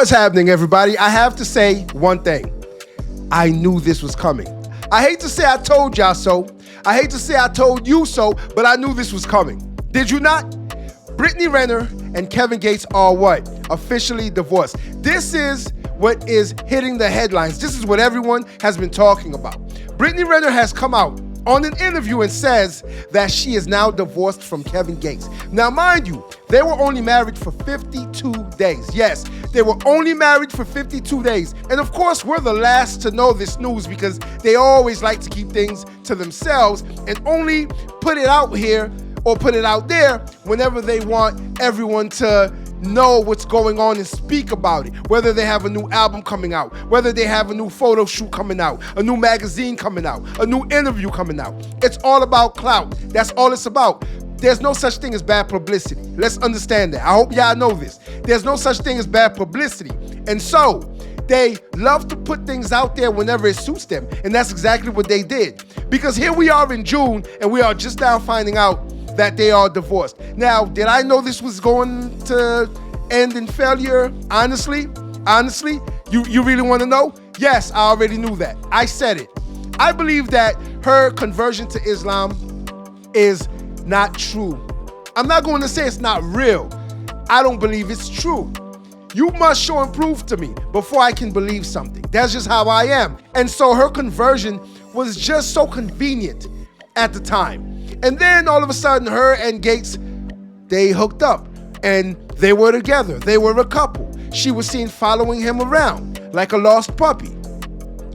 What's happening, everybody? I have to say one thing. I knew this was coming. I hate to say I told y'all so. I hate to say I told you so, but I knew this was coming. Did you not? Brittany Renner and Kevin Gates are what? Officially divorced. This is what is hitting the headlines. This is what everyone has been talking about. Brittany Renner has come out on an interview and says that she is now divorced from Kevin Gates. Now, mind you, they were only married for 52 days. Yes, they were only married for 52 days. And of course, we're the last to know this news because they always like to keep things to themselves and only put it out here or put it out there whenever they want everyone to know what's going on and speak about it. Whether they have a new album coming out, whether they have a new photo shoot coming out, a new magazine coming out, a new interview coming out. It's all about clout. That's all it's about. There's no such thing as bad publicity. Let's understand that. I hope y'all know this. There's no such thing as bad publicity. And so they love to put things out there whenever it suits them. And that's exactly what they did. Because here we are in June and we are just now finding out that they are divorced. Now, did I know this was going to end in failure? Honestly, you really want to know? Yes, I already knew that. I said it. I believe that her conversion to Islam is not true. I'm not going to say it's not real. I don't believe it's true. You must show and prove to me before I can believe something. That's just how I am. And so her conversion was just so convenient at the time. And then all of a sudden, her and Gates, they hooked up and they were together. They were a couple. She was seen following him around like a lost puppy.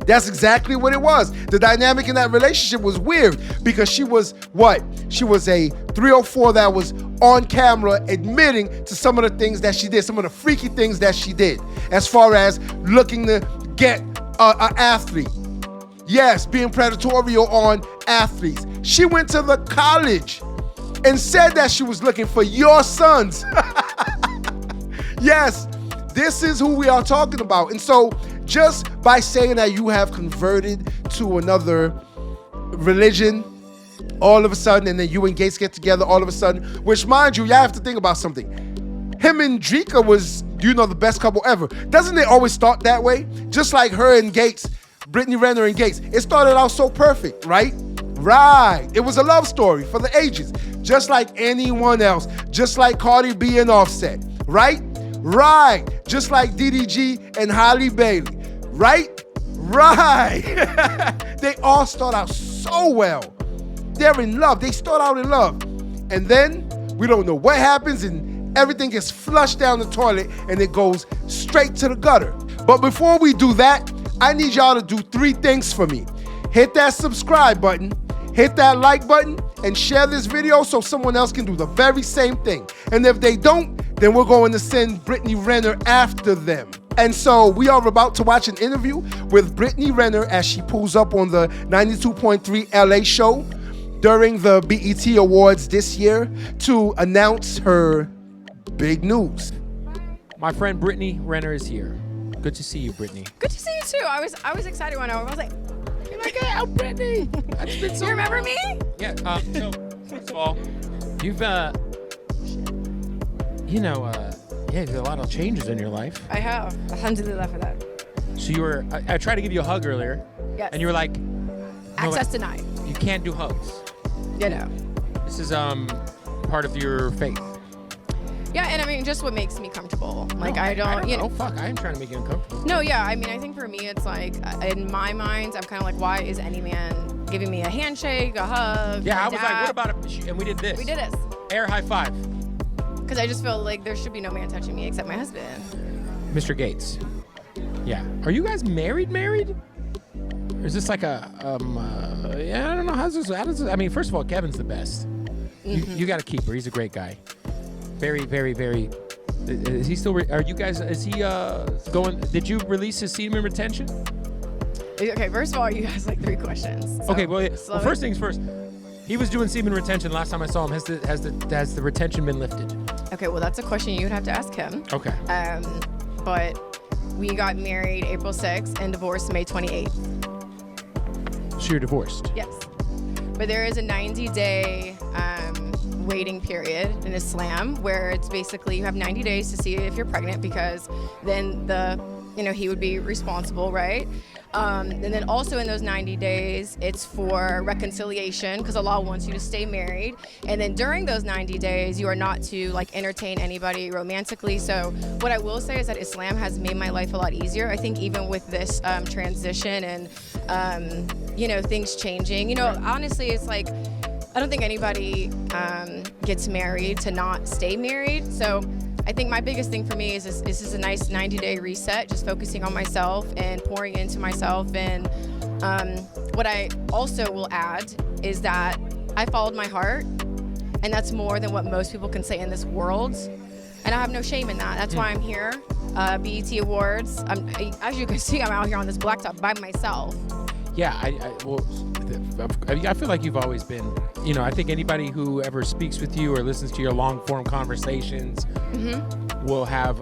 That's exactly what it was. The dynamic in that relationship was weird because she was what? She was a 304 that was on camera admitting to some of the things that she did, some of the freaky things that she did as far as looking to get an athlete. Yes, being predatory on athletes. She went to the college and said that she was looking for your sons. Yes, this is who we are talking about. And so just by saying that you have converted to another religion all of a sudden, and then you and Gates get together all of a sudden, which mind you, y'all have to think about something. Him and 𝐃𝐈𝐕𝐎𝐑𝐂 was, the best couple ever. Doesn't it always start that way? Just like her and Gates, Brittany Renner and Gates. It started out so perfect, right? Right. It was a love story for the ages, just like anyone else, just like Cardi B and Offset, right? Right. Just like DDG and Halle Bailey, right? Right. They all start out so well. They're in love. They start out in love. And then we don't know what happens and everything gets flushed down the toilet and it goes straight to the gutter. But before we do that, I need y'all to do 3 things for me. Hit that subscribe button, hit that like button, and share this video so someone else can do the very same thing. And if they don't, then we're going to send Brittany Renner after them. And so we are about to watch an interview with Brittany Renner as she pulls up on the 92.3 LA show during the BET Awards this year to announce her big news. My friend Brittany Renner is here. Good to see you, Brittany. Good to see you too. I was excited when I was like, you're like, hey, I'm Brittany. That's been so you remember long. me? Yeah. So first of all, you've you've a lot of changes in your life. I have. Alhamdulillah for that. So you were. I tried to give you a hug earlier. Yes. And you were like, access denied. You can't do hugs. This is part of your faith. Yeah, and I mean, just what makes me comfortable. Like, no, I don't you know. Fuck, I am trying to make you uncomfortable. No, yeah, I mean, I think for me, it's like, in my mind, I'm kind of like, why is any man giving me a handshake, a hug? Yeah, I was like, what about it? And we did this. We did this. Air high five. Because I just feel like there should be no man touching me except my husband. Mr. Gates. Yeah. Are you guys married? Or is this like a, I don't know. How does this, I mean, first of all, Kevin's the best. Mm-hmm. You got to keep her. He's a great guy. Very, very, very. Is he still? Are you guys? Is he going? Did you release his semen retention? Okay, first of all, you guys like 3 questions. So okay, well, first things first. He was doing semen retention last time I saw him. Has the retention been lifted? Okay, well, that's a question you'd have to ask him. Okay. But we got married April 6th and divorced May 28th. So you're divorced? Yes. But there is a 90-day waiting period in Islam where it's basically you have 90 days to see if you're pregnant because then he would be responsible, right? And then also in those 90 days, it's for reconciliation because Allah wants you to stay married. And then during those 90 days, you are not to like entertain anybody romantically. So what I will say is that Islam has made my life a lot easier. I think even with this transition and, things changing, honestly, it's like, I don't think anybody gets married to not stay married. So I think my biggest thing for me is this is a nice 90-day reset, just focusing on myself and pouring into myself. And what I also will add is that I followed my heart, and that's more than what most people can say in this world. And I have no shame in that. That's why I'm here. BET Awards. As you can see, I'm out here on this blacktop by myself. Yeah, I feel like you've always been, I think anybody who ever speaks with you or listens to your long form conversations will have,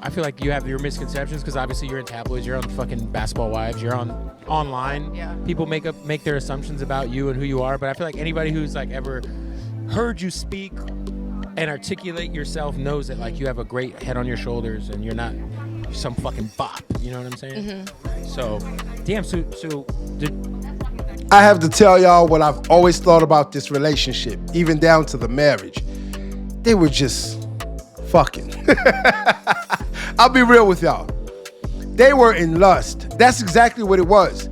I feel like you have your misconceptions because obviously you're in tabloids, you're on fucking Basketball Wives, you're on online. Yeah. People make their assumptions about you and who you are, but I feel like anybody who's like ever heard you speak and articulate yourself knows that like you have a great head on your shoulders and you're not some fucking bop. You know what I'm saying? So, damn. So I have to tell y'all what I've always thought about this relationship, even down to the marriage. They were just fucking. I'll be real with y'all. They were in lust. That's exactly what it was.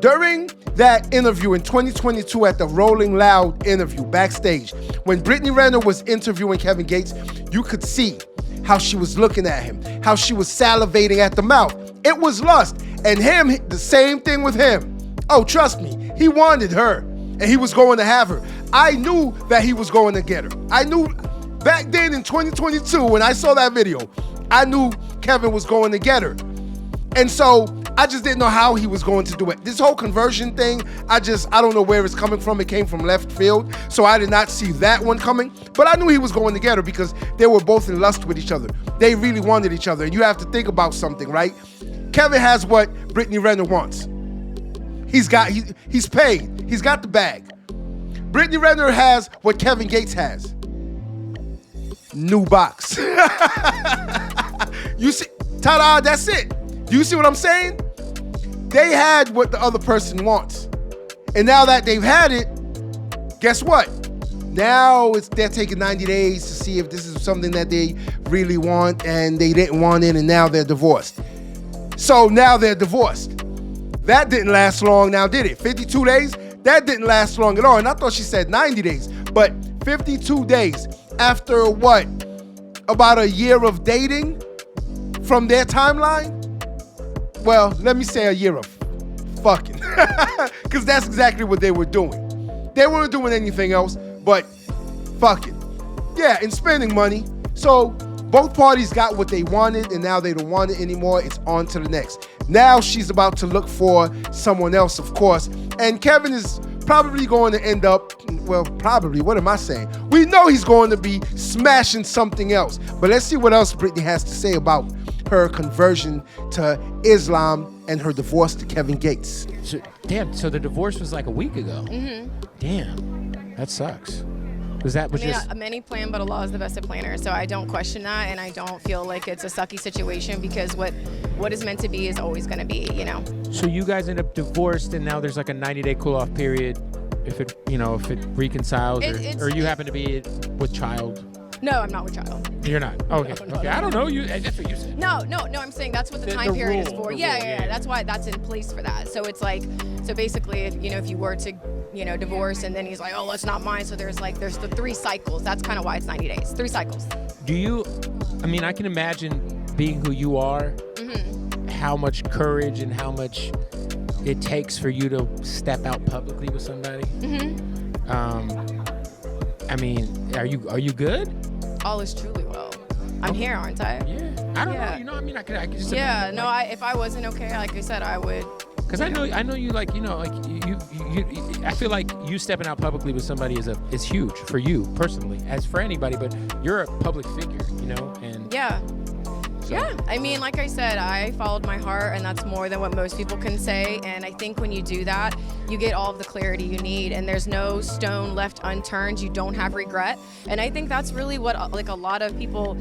During that interview in 2022 at the Rolling Loud interview backstage, when Brittany Renner was interviewing Kevin Gates, you could see how she was looking at him, how she was salivating at the mouth. It was lust. And him, the same thing with him. Oh, trust me, he wanted her, and he was going to have her. I knew that he was going to get her. I knew back then in 2022 when I saw that video, I knew Kevin was going to get her. And so I just didn't know how he was going to do it. This whole conversion thing, I don't know where it's coming from. It came from left field, so I did not see that one coming. But I knew he was going to get her because they were both in lust with each other. They really wanted each other. And you have to think about something, right? Kevin has what Brittany Renner wants. He's paid. He's got the bag. Brittany Renner has what Kevin Gates has. New box. You see, ta-da, that's it. Do you see what I'm saying? They had what the other person wants. And now that they've had it, guess what? Now they're taking 90 days to see if this is something that they really want and they didn't want it and now they're divorced. So now they're divorced. That didn't last long now, did it? 52 days? That didn't last long at all. And I thought she said 90 days, but 52 days after what? About a year of dating from their timeline? Well, let me say a year of fucking. Because that's exactly what they were doing. They weren't doing anything else but fucking. Yeah, and spending money. So both parties got what they wanted, and now they don't want it anymore. It's on to the next. Now she's about to look for someone else, of course. And Kevin is probably going to end up, well, probably, what am I saying? We know he's going to be smashing something else. But let's see what else Brittany has to say about her conversion to Islam and her divorce to Kevin Gates. So the divorce was like a week ago. Damn, that sucks. Many plan, but Allah is the best of planners. So I don't question that, and I don't feel like it's a sucky situation because what is meant to be is always going to be, So you guys end up divorced, and now there's like a 90-day cool-off period if it reconciles, or you happen to be with child. No, I'm not with child. You're not. Okay. No, okay. I don't know. That's what you said. No. I'm saying that's what the time period is for. Yeah. That's why that's in place for that. So it's like, so basically, if you were to, divorce, and then he's like, oh, it's not mine. So there's the 3 cycles. That's kind of why it's 90 days. 3 cycles. I can imagine being who you are, how much courage and how much it takes for you to step out publicly with somebody. Are you good? All is truly well. I'm here, aren't I? Yeah. I don't know. I can just. Yeah. No. If I wasn't okay, like I said, I would. Because I know you like you. I feel like you stepping out publicly with somebody is huge for you personally, as for anybody. But you're a public figure, and yeah. So. Yeah, I mean, like I said, I followed my heart, and that's more than what most people can say. And I think when you do that, you get all of the clarity you need, and there's no stone left unturned. You don't have regret. And I think that's really what, like, a lot of people,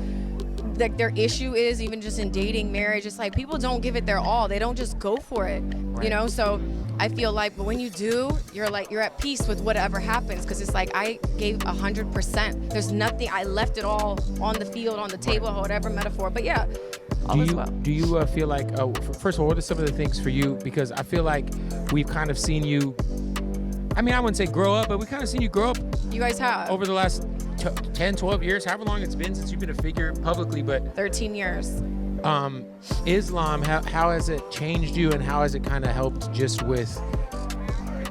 like, their issue is, even just in dating, marriage. It's like people don't give it their all. They don't just go for it, you know? So I feel like, but when you do, you're at peace with whatever happens, because it's like I gave 100%. There's nothing, I left it all on the field, on the table, whatever metaphor. But yeah, all is well. Do you feel like, first of all, what are some of the things for you? Because I feel like we've kind of seen you, I mean, I wouldn't say grow up, but we've kind of seen you grow up. You guys have. Over the last 10, 12 years, however long it's been since you've been a figure publicly, but 13 years. Islam, how has it changed you, and how has it kind of helped just with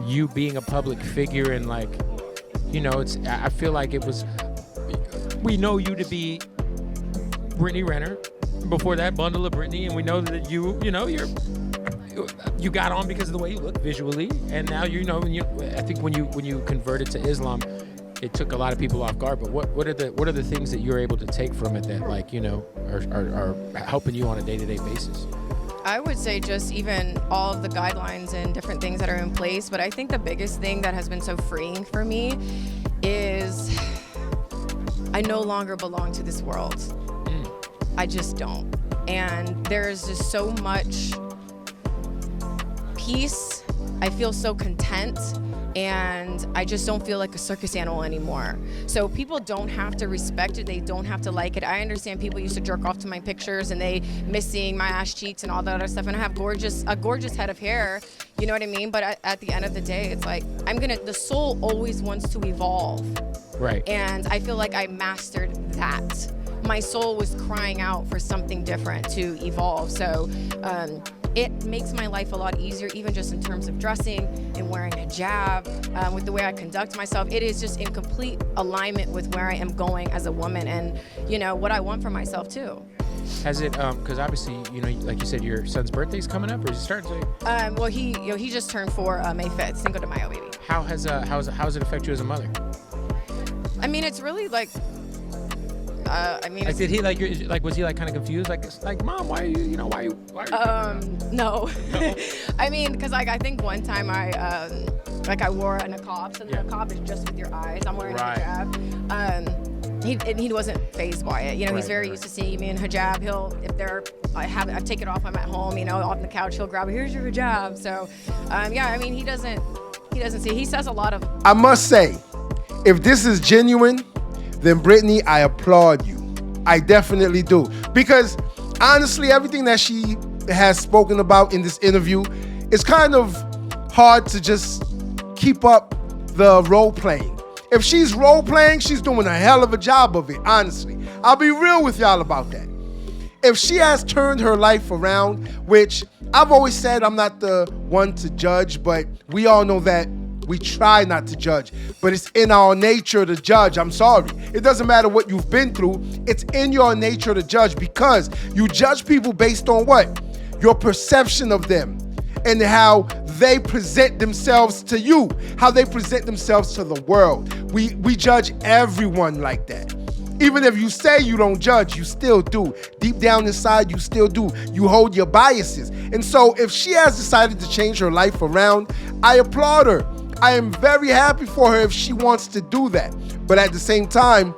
you being a public figure? And, like, you know, I feel like we know you to be Brittany Renner. Before that, Bundle of Brittany, and we know that you got on because of the way you look visually, and now I think when you converted to Islam, it took a lot of people off guard. But what are the things that you're able to take from it that, like, you know, are helping you on a day-to-day basis? I would say just even all of the guidelines and different things that are in place. But I think the biggest thing that has been so freeing for me is I no longer belong to this world. I just don't. And there's just so much peace. I feel so content. And I just don't feel like a circus animal anymore. So people don't have to respect it. They don't have to like it. I understand people used to jerk off to my pictures and they miss seeing my ass cheeks and all that other stuff. And I have a gorgeous head of hair. You know what I mean? But at the end of the day, it's like, the soul always wants to evolve. Right. And I feel like I mastered that. My soul was crying out for something different to evolve. So it makes my life a lot easier, even just in terms of dressing and wearing a hijab, with the way I conduct myself. It is just in complete alignment with where I am going as a woman, and, you know, what I want for myself too. Has it, because obviously, you know, like you said, your son's birthday's coming up, or is it starting to? Well, he just turned 4 May 5th, Cinco de Mayo, baby. How does it affect you as a mother? I mean, it's really like, like, did he was he kind of confused? Like, Mom, why are you? No. I mean, because I think one time I wore a niqab, so the niqab is just with your eyes. I'm wearing a hijab. He wasn't fazed by it. You know, he's very used to seeing me in hijab. I take it off, I'm at home, you know, off the couch, he'll grab it. Here's your hijab. So, yeah, I mean, he doesn't see. He says a lot of. I must say, if this is genuine, then Brittany, I applaud you. I definitely do. Because honestly, everything that she has spoken about in this interview, it's kind of hard to just keep up the role playing. If she's role playing, she's doing a hell of a job of it, honestly. I'll be real with y'all about that. If she has turned her life around, which I've always said I'm not the one to judge, but we all know that we try not to judge, but it's in our nature to judge. I'm sorry. It doesn't matter what you've been through. It's in your nature to judge, because you judge people based on what? Your perception of them and how they present themselves to you, how they present themselves to the world. We judge everyone like that. Even if you say you don't judge, you still do. Deep down inside, you still do. You hold your biases. And so if she has decided to change her life around, I applaud her. I am very happy for her if she wants to do that. But at the same time,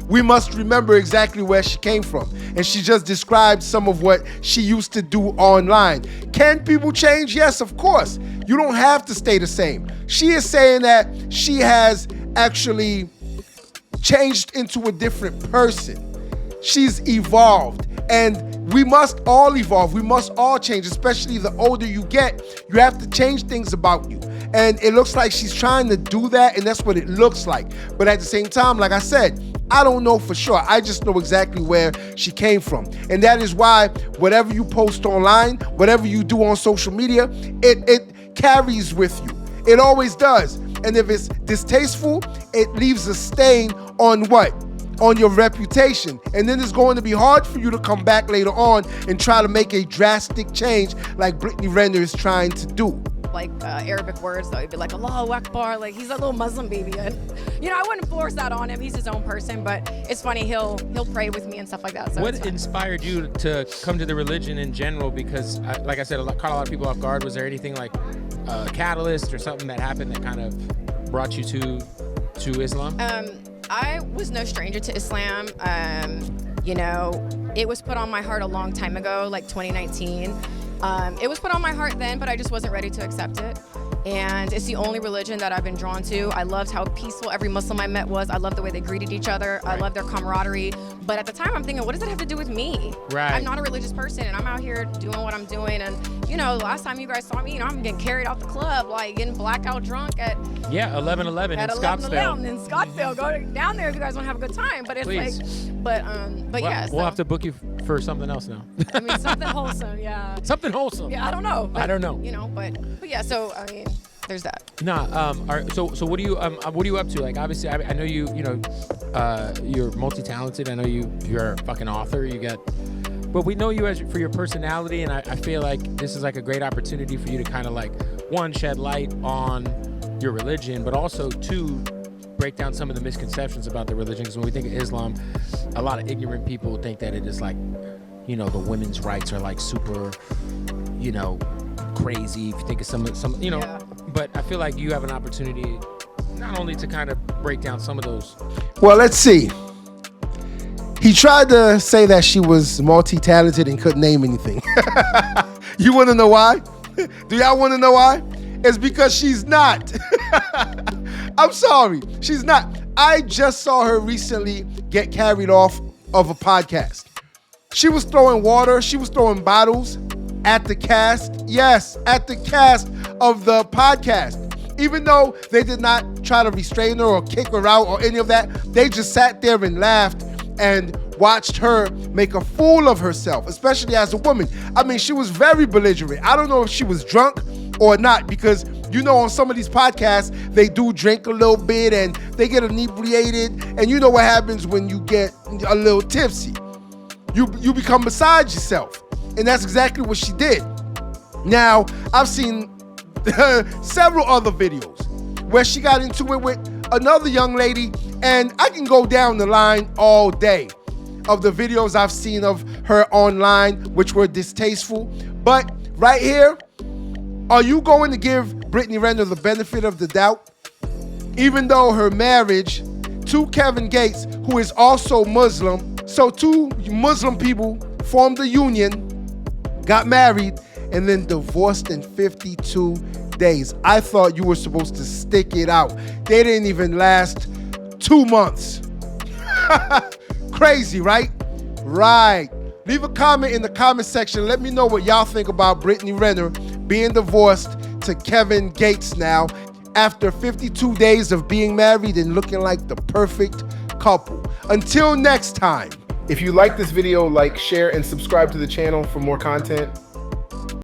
we must remember exactly where she came from. And she just described some of what she used to do online. Can people change? Yes, of course. You don't have to stay the same. She is saying that she has actually changed into a different person. She's evolved. And we must all evolve. We must all change, especially the older you get. You have to change things about you. And it looks like she's trying to do that, and that's what it looks like. But at the same time, like I said, I don't know for sure. I just know exactly where she came from. And that is why whatever you post online, whatever you do on social media, it carries with you. It always does. And if it's distasteful, it leaves a stain on what? On your reputation. And then it's going to be hard for you to come back later on and try to make a drastic change like Brittany Renner is trying to do. like Arabic words though. He'd be like Allahu Akbar, like he's a little Muslim baby. And you know, I wouldn't force that on him. He's his own person, but it's funny. He'll pray with me and stuff like that. So what inspired you to come to the religion in general? Because, like I said, caught a lot of people off guard. Was there anything like a catalyst or something that happened that kind of brought you to Islam? I was no stranger to Islam. You know, it was put on my heart a long time ago, like 2019. It was put on my heart then, but I just wasn't ready to accept it. And it's the only religion that I've been drawn to. I loved how peaceful every Muslim I met was. I loved the way they greeted each other. I loved their camaraderie. But at the time, I'm thinking, what does that have to do with me? Right. I'm not a religious person, and I'm out here doing what I'm doing. And, you know, last time you guys saw me, you know, I'm getting carried out the club, like getting blackout drunk at 11:11 in Scottsdale. In Scottsdale. Go down there if you guys want to have a good time. But it's Please. but well, yeah. We'll So, have to book you for something else now. I mean, something wholesome, yeah. Something wholesome. Yeah, I don't know. I don't know. You know, but yeah. So I mean, there's that. Nah. So what are you up to? Like, obviously, I know you're multi-talented. I know you're a fucking author. But we know you for your personality, and I feel like this is like a great opportunity for you to kind of like, one, shed light on your religion, but also two, break down some of the misconceptions about the religion. Because when we think of Islam, a lot of ignorant people think that it is like, you know, the women's rights are like super, you know, crazy. If you think of some, you know. Yeah. But I feel like you have an opportunity not only to kind of break down some of those. Well, let's see. He tried to say that she was multi-talented and couldn't name anything. You want to know why? Do y'all want to know why? It's because she's not. I'm sorry. She's not. I just saw her recently get carried off of a podcast. She was throwing water. She was throwing bottles at the cast. Yes, at the cast of the podcast. Even though they did not try to restrain her or kick her out or any of that, they just sat there and laughed and watched her make a fool of herself, especially as a woman. I mean, she was very belligerent. I don't know if she was drunk or not, because you know on some of these podcasts, they do drink a little bit and they get inebriated, and you know what happens when you get a little tipsy. You become beside yourself, and that's exactly what she did. Now, I've seen several other videos where she got into it with another young lady, and I can go down the line all day of the videos I've seen of her online, which were distasteful. But right here, are you going to give Brittany Renner the benefit of the doubt? Even though her marriage to Kevin Gates, who is also Muslim, so two Muslim people formed a union, got married, and then divorced in 52 days. I thought you were supposed to stick it out. They didn't even last 2 months. Crazy, right? Right. Leave a comment in the comment section. Let me know what y'all think about Brittany Renner being divorced to Kevin Gates now after 52 days of being married and looking like the perfect couple. Until next time. If you like this video, like, share, and subscribe to the channel for more content.